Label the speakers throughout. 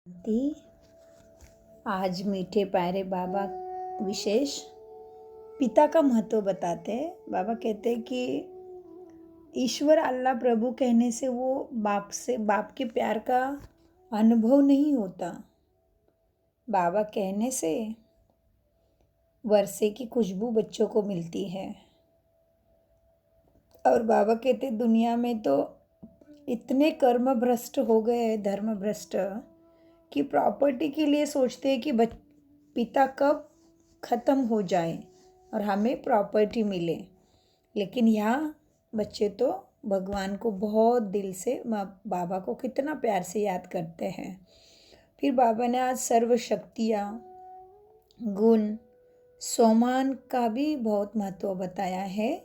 Speaker 1: थी। आज मीठे प्यारे बाबा विशेष पिता का महत्व बताते हैं। बाबा कहते हैं कि ईश्वर अल्लाह प्रभु कहने से वो बाप के प्यार का अनुभव नहीं होता। बाबा कहने से वर्षे की खुशबू बच्चों को मिलती है। और बाबा कहते दुनिया में तो इतने कर्म भ्रष्ट हो गए, धर्म भ्रष्ट, कि प्रॉपर्टी के लिए सोचते हैं कि पिता कब ख़त्म हो जाए और हमें प्रॉपर्टी मिले। लेकिन यहाँ बच्चे तो भगवान को बहुत दिल से बाबा को कितना प्यार से याद करते हैं। फिर बाबा ने आज सर्व शक्तियाँ, गुण, सम्मान का भी बहुत महत्व बताया है।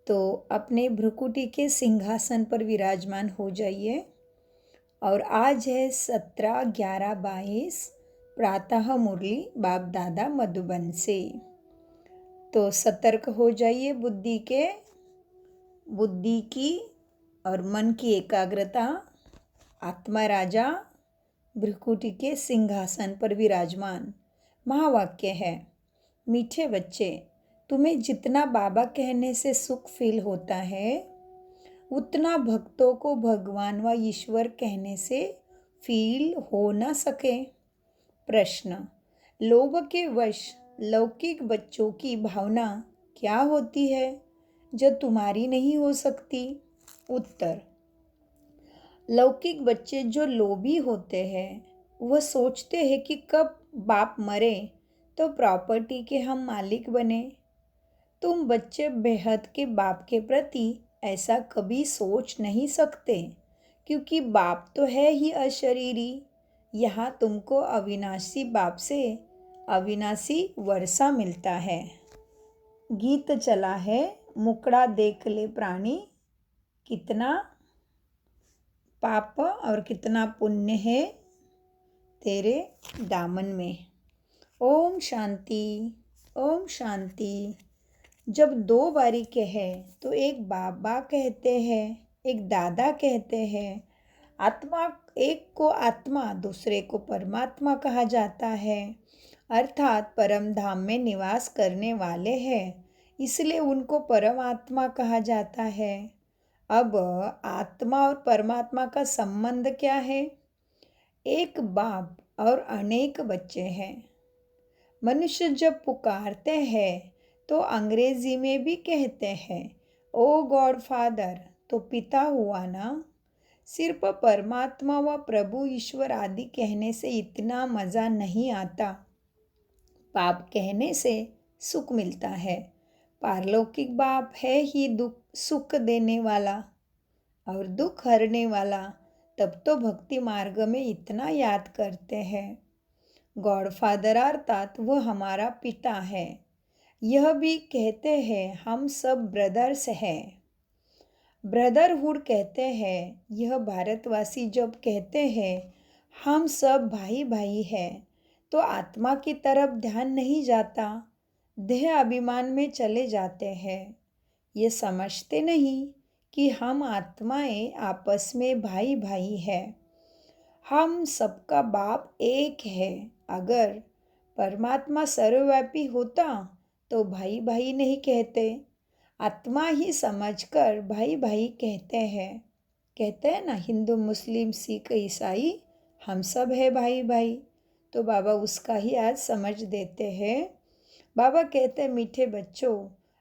Speaker 1: तो अपने भ्रुकुटी के सिंहासन पर विराजमान हो जाइए। और आज है 17/11/22 प्रातः मुरली बाप दादा मधुबन से। तो सतर्क हो जाइए बुद्धि की और मन की एकाग्रता। आत्मा राजा भ्रुकुटी के सिंहासन पर विराजमान महावाक्य है। मीठे बच्चे, तुम्हें जितना बाबा कहने से सुख फील होता है उतना भक्तों को भगवान व ईश्वर कहने से फील हो न सके। प्रश्न, लोभ के वश लौकिक बच्चों की भावना क्या होती है जो तुम्हारी नहीं हो सकती? उत्तर, लौकिक बच्चे जो लोभी होते हैं वह सोचते हैं कि कब बाप मरे तो प्रॉपर्टी के हम मालिक बने। तुम बच्चे बेहद के बाप के प्रति ऐसा कभी सोच नहीं सकते, क्योंकि बाप तो है ही अशरीरी। यहाँ तुमको अविनाशी बाप से अविनाशी वर्षा मिलता है। गीत चला है, मुकड़ा देख ले प्राणी, कितना पाप और कितना पुण्य है तेरे दामन में। ओम शांति, ओम शांति। जब दो बारी कहे तो एक बाबा कहते हैं, एक दादा कहते हैं। आत्मा, एक को आत्मा दूसरे को परमात्मा कहा जाता है, अर्थात परम धाम में निवास करने वाले हैं, इसलिए उनको परमात्मा कहा जाता है। अब आत्मा और परमात्मा का संबंध क्या है? एक बाप और अनेक बच्चे हैं। मनुष्य जब पुकारते हैं तो अंग्रेजी में भी कहते हैं ओ गॉड फादर, तो पिता हुआ ना। सिर्फ परमात्मा व प्रभु ईश्वर आदि कहने से इतना मज़ा नहीं आता। बाप कहने से सुख मिलता है। पारलौकिक बाप है ही सुख देने वाला और दुख हरने वाला। तब तो भक्ति मार्ग में इतना याद करते हैं। गॉड फादर अर्थात वह हमारा पिता है। यह भी कहते हैं हम सब ब्रदर्स हैं। ब्रदरहुड कहते हैं। यह भारतवासी जब कहते हैं हम सब भाई भाई हैं, तो आत्मा की तरफ ध्यान नहीं जाता, देह अभिमान में चले जाते हैं। ये समझते नहीं कि हम आत्माएं आपस में भाई भाई हैं। हम सबका बाप एक है। अगर परमात्मा सर्वव्यापी होता तो भाई भाई नहीं कहते, आत्मा ही समझकर भाई भाई कहते हैं। कहते हैं ना, हिंदू मुस्लिम सिख ईसाई हम सब है भाई भाई। तो बाबा उसका ही आज समझ देते हैं। बाबा कहते हैं मीठे बच्चों,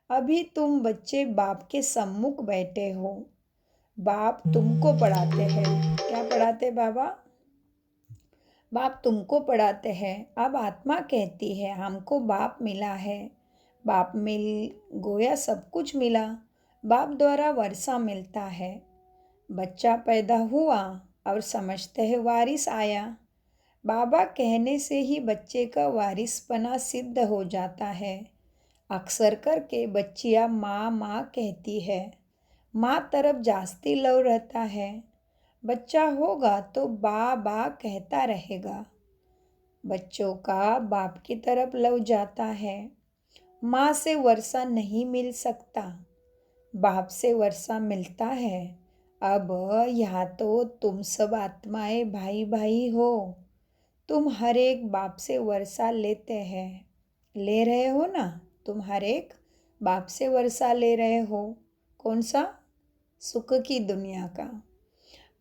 Speaker 1: अभी तुम बच्चे बाप के सम्मुख बैठे हो। बाप तुमको पढ़ाते हैं। क्या पढ़ाते बाबा? बाप तुमको पढ़ाते हैं। अब आत्मा कहती है हमको बाप मिला है। बाप मिल गोया सब कुछ मिला। बाप द्वारा वर्षा मिलता है। बच्चा पैदा हुआ और समझते हैं वारिस आया। बाबा कहने से ही बच्चे का वारिसपना सिद्ध हो जाता है। अक्सर करके बच्चियाँ माँ माँ कहती है। माँ तरफ जास्ती लव रहता है। बच्चा होगा तो बा बा कहता रहेगा। बच्चों का बाप की तरफ लव जाता है। माँ से वर्षा नहीं मिल सकता, बाप से वर्षा मिलता है। अब यहाँ तो तुम सब आत्माएं भाई भाई हो। तुम हर एक बाप से वर्षा लेते हैं, ले रहे हो ना? तुम हर एक बाप से वर्षा ले रहे हो। कौन सा? सुख की दुनिया का।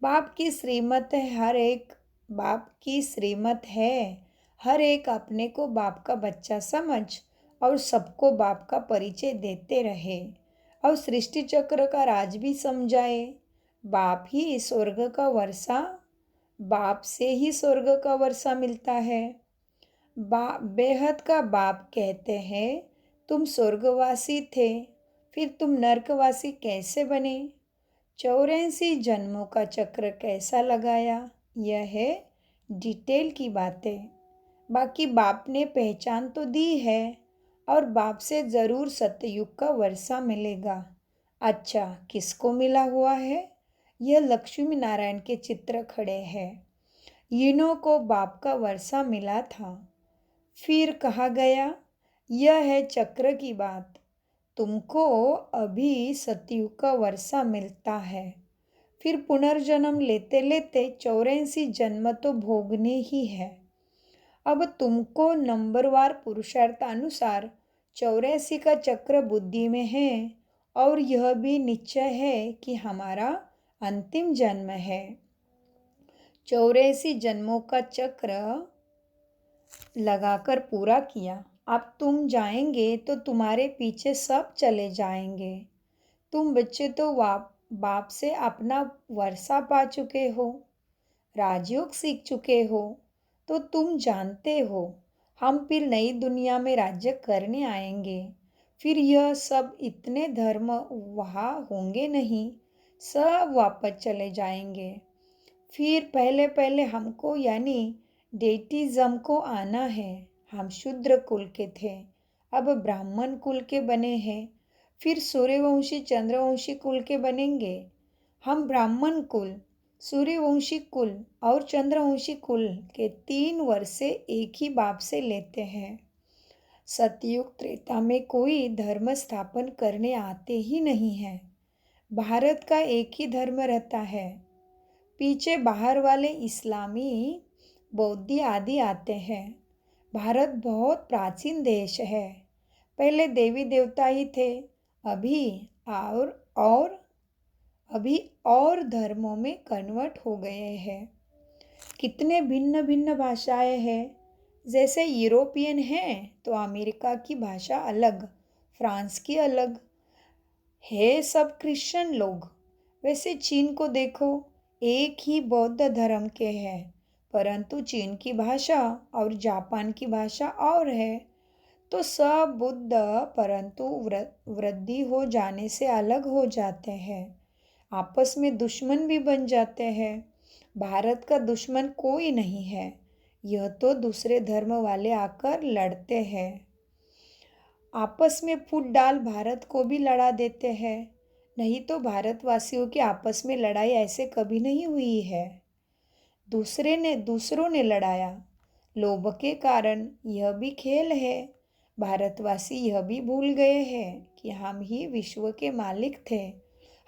Speaker 1: बाप की श्रीमत है, हर एक बाप की श्रीमत है, हर एक अपने को बाप का बच्चा समझ और सबको बाप का परिचय देते रहे और सृष्टि चक्र का राज भी समझाए। बाप ही स्वर्ग का वर्षा, बाप से ही स्वर्ग का वर्षा मिलता है। बेहद का बाप कहते हैं, तुम स्वर्गवासी थे, फिर तुम नरकवासी कैसे बने? 84 जन्मों का चक्र कैसा लगाया? यह है डिटेल की बातें। बाकी बाप ने पहचान तो दी है और बाप से ज़रूर सतयुग का वर्षा मिलेगा। अच्छा, किसको मिला हुआ है? यह लक्ष्मी नारायण के चित्र खड़े हैं। इन्हों को बाप का वर्षा मिला था। फिर कहा गया, यह है चक्र की बात। तुमको अभी सतयुग का वर्षा मिलता है, फिर पुनर्जन्म लेते लेते 84 जन्म तो भोगने ही है। अब तुमको नंबरवार पुरुषार्थानुसार 84 का चक्र बुद्धि में है और यह भी निश्चय है कि हमारा अंतिम जन्म है। 84 जन्मों का चक्र लगाकर पूरा किया। अब तुम जाएंगे तो तुम्हारे पीछे सब चले जाएंगे। तुम बच्चे तो बाप से अपना वर्षा पा चुके हो, राजयोग सीख चुके हो, तो तुम जानते हो हम फिर नई दुनिया में राज्य करने आएंगे। फिर यह सब इतने धर्म वहाँ होंगे नहीं, सब वापस चले जाएंगे। फिर पहले पहले हमको यानी डेटिज्म को आना है। हम शूद्र कुल के थे, अब ब्राह्मण कुल के बने हैं, फिर सूर्यवंशी चंद्रवंशी कुल के बनेंगे। हम ब्राह्मण कुल, सूर्यवंशी कुल और चंद्रवंशी कुल के 3 वर्षे एक ही बाप से लेते हैं। सतयुग त्रेता में कोई धर्म स्थापन करने आते ही नहीं है। भारत का एक ही धर्म रहता है। पीछे बाहर वाले इस्लामी, बौद्धी आदि आते हैं। भारत बहुत प्राचीन देश है। पहले देवी देवता ही थे, अभी और धर्मों में कन्वर्ट हो गए हैं। कितने भिन्न भिन्न भाषाएं हैं। जैसे यूरोपियन हैं तो अमेरिका की भाषा अलग, फ्रांस की अलग है, सब क्रिश्चियन लोग। वैसे चीन को देखो, एक ही बौद्ध धर्म के हैं, परंतु चीन की भाषा और जापान की भाषा और है। तो सब बुद्ध, परंतु वृद्धि हो जाने से अलग हो जाते हैं, आपस में दुश्मन भी बन जाते हैं। भारत का दुश्मन कोई नहीं है, यह तो दूसरे धर्म वाले आकर लड़ते हैं। आपस में फूट डाल भारत को भी लड़ा देते हैं। नहीं तो भारतवासियों की आपस में लड़ाई ऐसे कभी नहीं हुई है। दूसरों ने लड़ाया। लोभ के कारण यह भी खेल है। भारतवासी यह भी भूल गए हैं कि हम ही विश्व के मालिक थे।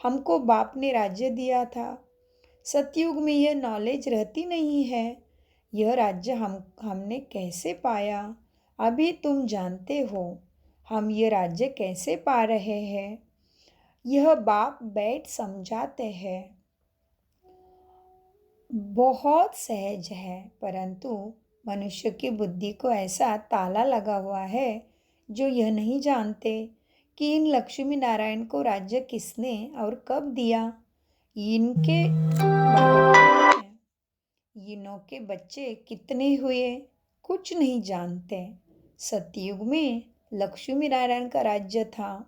Speaker 1: हमको बाप ने राज्य दिया था। सतयुग में यह नॉलेज रहती नहीं है। यह राज्य हमने कैसे पाया? अभी तुम जानते हो हम ये राज्य कैसे पा रहे हैं। यह बाप बैठ समझाते हैं। बहुत सहज है, परंतु मनुष्य की बुद्धि को ऐसा ताला लगा हुआ है जो यह नहीं जानते कि इन लक्ष्मी नारायण को राज्य किसने और कब दिया। इनके इनों के बच्चे कितने हुए, कुछ नहीं जानते। सतयुग में लक्ष्मी नारायण का राज्य था।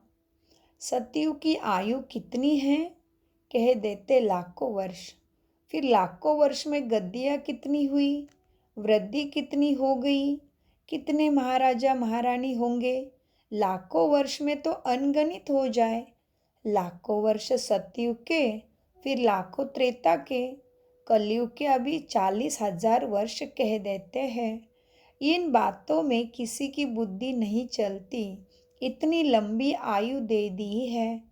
Speaker 1: सतयुग की आयु कितनी है? कह देते लाखों वर्ष। फिर लाखों वर्ष में गद्दियाँ कितनी हुई, वृद्धि कितनी हो गई, कितने महाराजा महारानी होंगे। लाखों वर्ष में तो अनगणित हो जाए। लाखों वर्ष सतयुग के, फिर लाखों त्रेता के, कलयुग के अभी 40,000 वर्ष कह देते हैं। इन बातों में किसी की बुद्धि नहीं चलती। इतनी लंबी आयु दे दी है।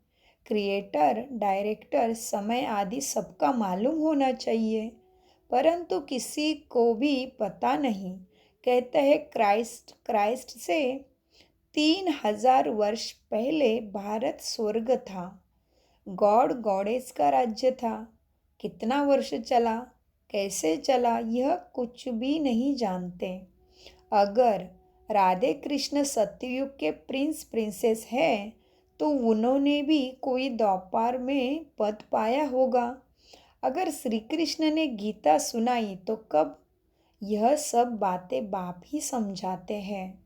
Speaker 1: क्रिएटर, डायरेक्टर, समय आदि सबका मालूम होना चाहिए, परंतु किसी को भी पता नहीं। कहते हैं क्राइस्ट से 3000 वर्ष पहले भारत स्वर्ग था, गॉड गॉडेस का राज्य था। कितना वर्ष चला, कैसे चला, यह कुछ भी नहीं जानते। अगर राधे कृष्ण सतयुग के प्रिंस प्रिंसेस है तो उन्होंने भी कोई द्वापर में पद पाया होगा। अगर श्री कृष्ण ने गीता सुनाई तो कब, यह सब बातें बाप ही समझाते हैं।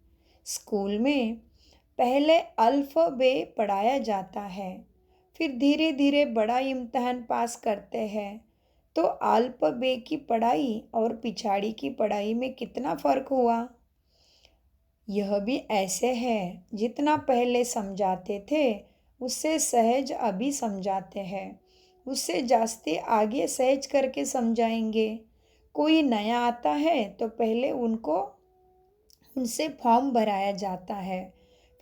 Speaker 1: स्कूल में पहले अल्फ़बे पढ़ाया जाता है, फिर धीरे धीरे बड़ा इम्तहान पास करते हैं। तो अल्फ़बे की पढ़ाई और पिछाड़ी की पढ़ाई में कितना फ़र्क हुआ। यह भी ऐसे है, जितना पहले समझाते थे उससे सहज अभी समझाते हैं, उससे जास्ती आगे सहज करके समझाएंगे। कोई नया आता है तो पहले उनसे फॉर्म भराया जाता है,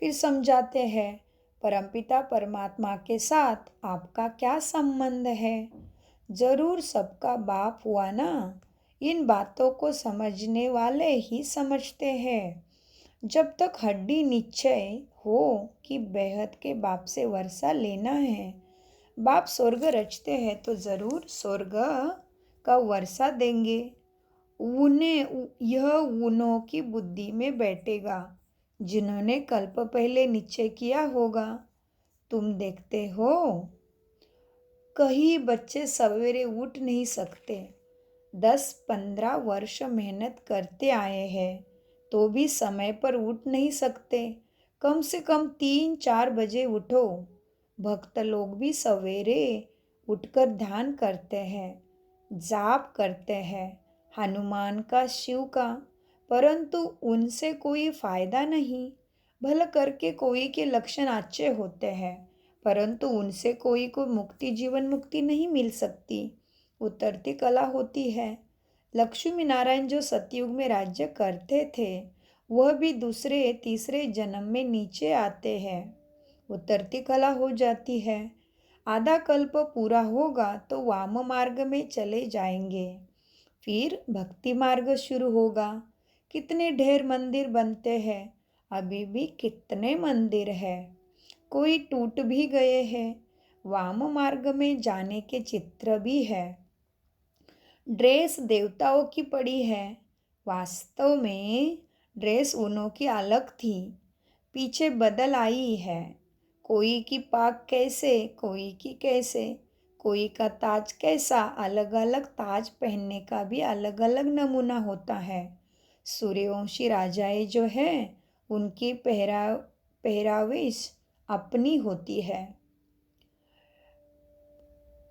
Speaker 1: फिर समझाते हैं परमपिता परमात्मा के साथ आपका क्या संबंध है। जरूर सबका बाप हुआ ना। इन बातों को समझने वाले ही समझते हैं। जब तक हड्डी निश्चय हो कि बेहद के बाप से वर्षा लेना है, बाप स्वर्ग रचते हैं तो ज़रूर स्वर्ग का वर्षा देंगे। यह उन्हों की बुद्धि में बैठेगा जिन्होंने कल्प पहले निश्चय किया होगा। तुम देखते हो कई बच्चे सवेरे उठ नहीं सकते, 10-15 वर्ष मेहनत करते आए हैं तो भी समय पर उठ नहीं सकते। कम से कम 3-4 बजे उठो। भक्त लोग भी सवेरे उठकर ध्यान करते हैं, जाप करते हैं, हनुमान का, शिव का, परंतु उनसे कोई फायदा नहीं। भला करके कोई के लक्षण अच्छे होते हैं, परंतु उनसे कोई को जीवन मुक्ति नहीं मिल सकती, उतरती कला होती है। लक्ष्मी नारायण जो सतयुग में राज्य करते थे वह भी दूसरे तीसरे जन्म में नीचे आते हैं, उतरती कला हो जाती है। आधा कल्प पूरा होगा तो वाम मार्ग में चले जाएंगे, फिर भक्ति मार्ग शुरू होगा। कितने ढेर मंदिर बनते हैं, अभी भी कितने मंदिर हैं, कोई टूट भी गए हैं। वाम मार्ग में जाने के चित्र भी है। ड्रेस देवताओं की पड़ी है, वास्तव में ड्रेस उन्हों की अलग थी, पीछे बदल आई है। कोई की पाग कैसे, कोई की कैसे, कोई का ताज कैसा, अलग अलग ताज पहनने का भी अलग अलग नमूना होता है। सूर्यवंशी राजाएं जो है उनकी पहरावेश अपनी होती है।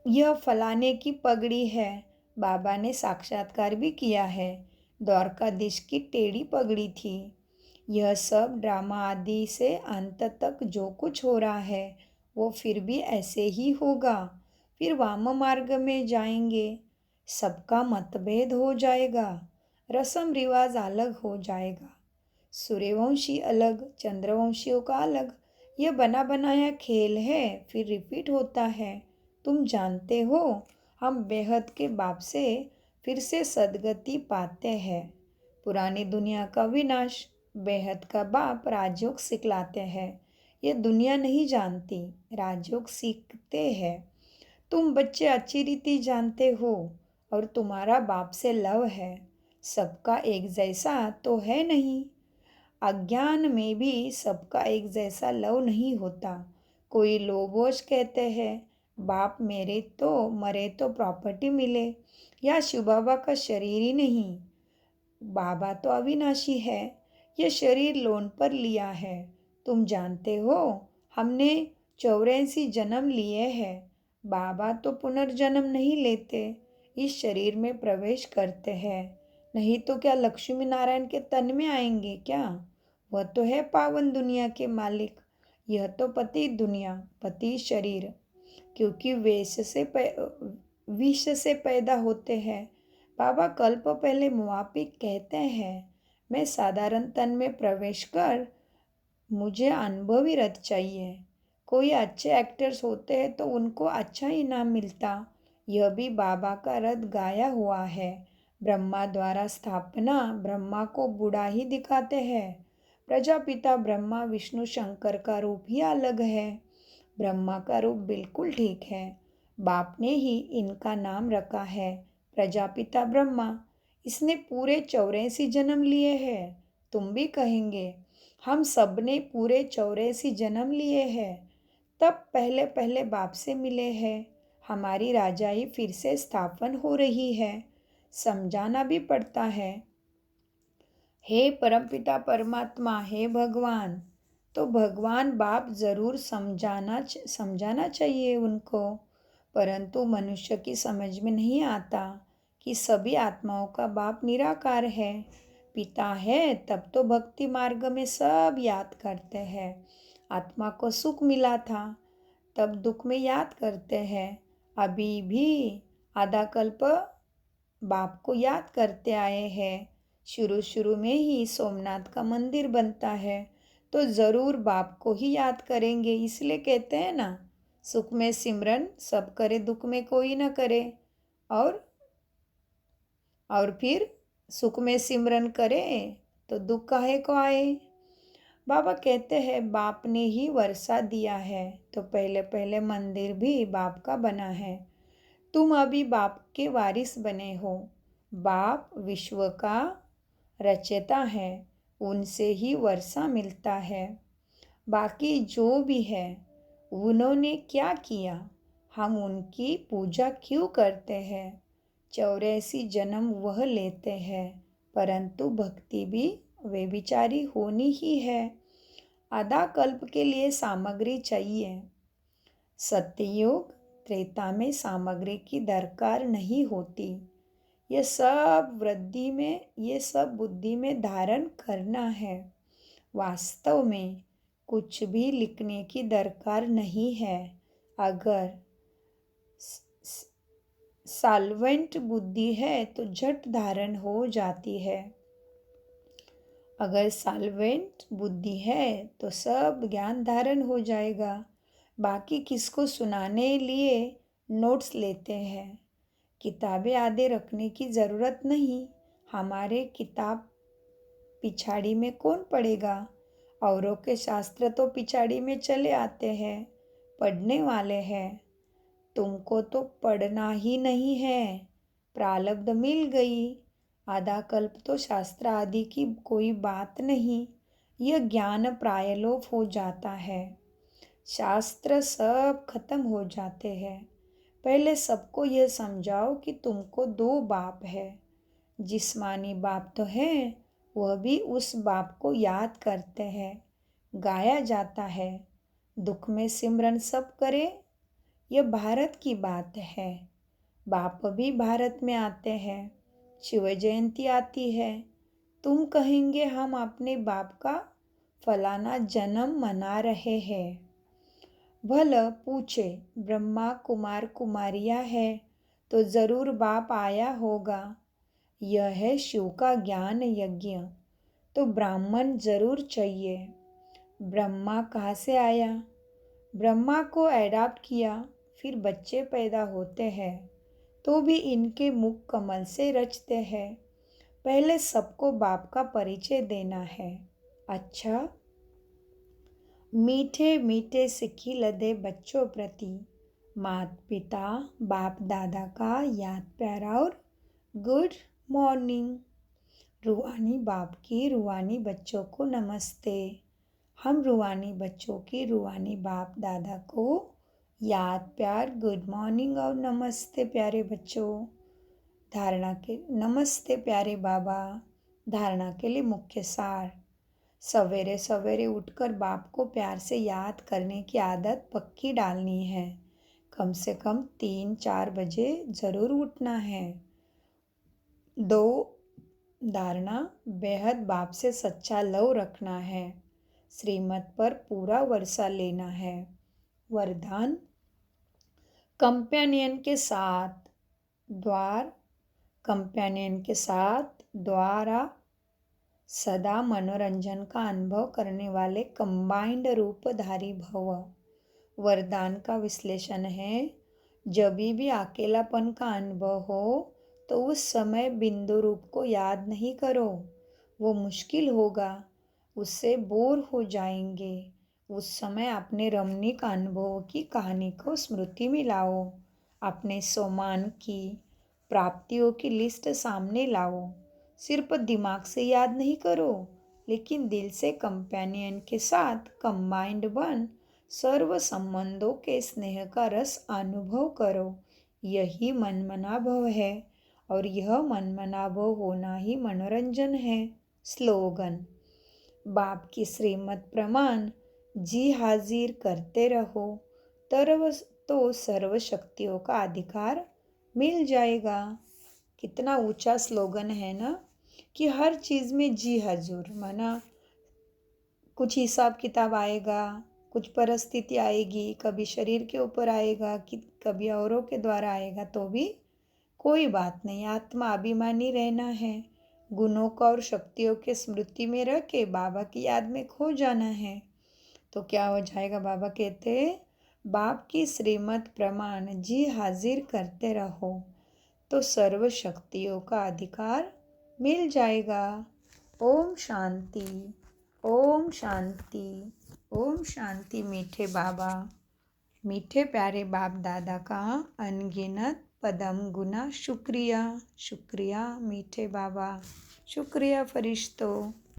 Speaker 1: यह फलाने की पगड़ी है, बाबा ने साक्षात्कार भी किया है। द्वारकाधीश की टेढ़ी पगड़ी थी। यह सब ड्रामा आदि से अंत तक जो कुछ हो रहा है वो फिर भी ऐसे ही होगा। फिर वाम मार्ग में जाएंगे, सबका मतभेद हो जाएगा, रस्म रिवाज अलग हो जाएगा। सूर्यवंशी अलग, चंद्रवंशियों का अलग। यह बना बनाया खेल है, फिर रिपीट होता है। तुम जानते हो हम बेहद के बाप से फिर से सदगति पाते हैं। पुरानी दुनिया का विनाश, बेहद का बाप राजयोग सिखलाते हैं। ये दुनिया नहीं जानती, राजयोग सीखते हैं। तुम बच्चे अच्छी रीति जानते हो और तुम्हारा बाप से लव है। सबका एक जैसा तो है नहीं, अज्ञान में भी सबका एक जैसा लव नहीं होता। कोई लोभोश कहते हैं बाप मेरे तो मरे तो प्रॉपर्टी मिले, या शिव बाबा का शरीर ही नहीं। बाबा तो अविनाशी है, यह शरीर लोन पर लिया है। तुम जानते हो हमने 84 जन्म लिए हैं। बाबा तो पुनर्जन्म नहीं लेते, इस शरीर में प्रवेश करते हैं। नहीं तो क्या लक्ष्मी नारायण के तन में आएंगे क्या। वह तो है पावन दुनिया के मालिक, यह तो पति दुनिया, पति शरीर, क्योंकि विष से पैदा होते हैं। बाबा कल्प पहले मुआफिक कहते हैं मैं साधारण तन में प्रवेश कर, मुझे अनुभवी रथ चाहिए। कोई अच्छे एक्टर्स होते हैं तो उनको अच्छा इनाम मिलता, यह भी बाबा का रथ गाया हुआ है। ब्रह्मा द्वारा स्थापना, ब्रह्मा को बूढ़ा ही दिखाते हैं। प्रजापिता ब्रह्मा विष्णु शंकर का रूप ही अलग है। ब्रह्मा का रूप बिल्कुल ठीक है। बाप ने ही इनका नाम रखा है प्रजापिता ब्रह्मा। इसने पूरे 84 जन्म लिए हैं। तुम भी कहेंगे हम सब ने पूरे 84 जन्म लिए हैं। तब पहले पहले बाप से मिले हैं। हमारी राजाई फिर से स्थापन हो रही है। समझाना भी पड़ता है। हे परमपिता परमात्मा, हे भगवान। तो भगवान बाप ज़रूर समझाना चाहिए उनको, परंतु मनुष्य की समझ में नहीं आता कि सभी आत्माओं का बाप निराकार है, पिता है। तब तो भक्ति मार्ग में सब याद करते हैं। आत्मा को सुख मिला था, तब दुख में याद करते हैं। अभी भी आधा कल्प बाप को याद करते आए हैं। शुरू में ही सोमनाथ का मंदिर बनता है, तो ज़रूर बाप को ही याद करेंगे। इसलिए कहते हैं ना, सुख में सिमरन सब करे, दुख में कोई ना करे। और फिर सुख में सिमरन करे तो दुख काहे को आए। बाबा कहते हैं बाप ने ही वर्षा दिया है, तो पहले पहले मंदिर भी बाप का बना है। तुम अभी बाप के वारिस बने हो। बाप विश्व का रचयिता है, उनसे ही वर्षा मिलता है। बाकी जो भी है उन्होंने क्या किया, हम उनकी पूजा क्यों करते हैं। 84 जन्म वह लेते हैं, परंतु भक्ति भी वे बिचारी होनी ही है। आधा कल्प के लिए सामग्री चाहिए। सत्ययुग त्रेता में सामग्री की दरकार नहीं होती। ये सब बुद्धि में धारण करना है। वास्तव में कुछ भी लिखने की दरकार नहीं है। अगर सॉल्वेंट बुद्धि है तो झट धारण हो जाती है। अगर सॉल्वेंट बुद्धि है तो सब ज्ञान धारण हो जाएगा। बाकी किसको सुनाने लिए नोट्स लेते हैं। किताबें आधे रखने की ज़रूरत नहीं। हमारे किताब पिछाड़ी में कौन पढ़ेगा। औरों के शास्त्र तो पिछाड़ी में चले आते हैं, पढ़ने वाले हैं। तुमको तो पढ़ना ही नहीं है, प्रारब्ध मिल गई। आधा कल्प तो शास्त्र आदि की कोई बात नहीं। यह ज्ञान प्रायलोप हो जाता है। शास्त्र सब खत्म हो जाते हैं। पहले सबको यह समझाओ कि तुमको 2 बाप है। जिस्मानी बाप तो है, वह भी उस बाप को याद करते हैं, गाया जाता है। दुख में सिमरन सब करे। यह भारत की बात है। बाप भी भारत में आते हैं। शिव जयंती आती है। तुम कहेंगे हम अपने बाप का फलाना जन्म मना रहे हैं। भला पूछे, ब्रह्मा कुमार कुमारियाँ है तो ज़रूर बाप आया होगा। यह है शिव का ज्ञान यज्ञ, तो ब्राह्मण ज़रूर चाहिए। ब्रह्मा कहाँ से आया। ब्रह्मा को एडॉप्ट किया, फिर बच्चे पैदा होते हैं तो भी इनके मुख कमल से रचते हैं। पहले सबको बाप का परिचय देना है। अच्छा, मीठे मीठे सिक्की लदे बच्चों प्रति माता पिता बाप दादा का याद प्यार और गुड मॉर्निंग। रूहानी बाप की रूहानी बच्चों को नमस्ते। हम रूहानी बच्चों की रूहानी बाप दादा को याद प्यार गुड मॉर्निंग और नमस्ते प्यारे बच्चों। नमस्ते प्यारे बाबा। धारणा के लिए मुख्य सार। सवेरे सवेरे उठकर बाप को प्यार से याद करने की आदत पक्की डालनी है। कम से कम 3-4 बजे ज़रूर उठना है। 2, धारणा बेहद बाप से सच्चा लव रखना है। श्रीमत पर पूरा वर्षा लेना है। वरदान, कंपेनियन के साथ द्वारा सदा मनोरंजन का अनुभव करने वाले कंबाइंड रूपधारी भव। वरदान का विश्लेषण है, जब भी अकेलापन का अनुभव हो तो उस समय बिंदु रूप को याद नहीं करो, वो मुश्किल होगा, उससे बोर हो जाएंगे। उस समय अपने रमणीक अनुभवों की कहानी को स्मृति में लाओ, अपने सम्मान की प्राप्तियों की लिस्ट सामने लाओ। सिर्फ दिमाग से याद नहीं करो, लेकिन दिल से कंपेनियन के साथ कंबाइंड बन सर्व संबंधों के स्नेह का रस अनुभव करो। यही मनमनाभव है और यह मनमनाभव होना ही मनोरंजन है। स्लोगन: बाप की श्रीमत प्रमाण जी हाजिर करते रहो, तो सर्व शक्तियों का अधिकार मिल जाएगा। कितना ऊंचा स्लोगन है ना, कि हर चीज़ में जी हजूर, माना कुछ हिसाब किताब आएगा, कुछ परिस्थिति आएगी, कभी शरीर के ऊपर आएगा कि कभी औरों के द्वारा आएगा, तो भी कोई बात नहीं, आत्मा अभिमानी रहना है। गुणों को और शक्तियों के स्मृति में रख के बाबा की याद में खो जाना है। तो क्या हो जाएगा? बाबा कहते हैं, बाप की श्रीमत प्रमाण जी हाजिर करते रहो, तो सर्व शक्तियों का अधिकार मिल जाएगा। ओम शांति, ओम शांति, ओम शांति। मीठे बाबा, मीठे प्यारे बाप दादा का अनगिनत पदम गुना शुक्रिया, शुक्रिया मीठे बाबा, शुक्रिया फरिश्तों।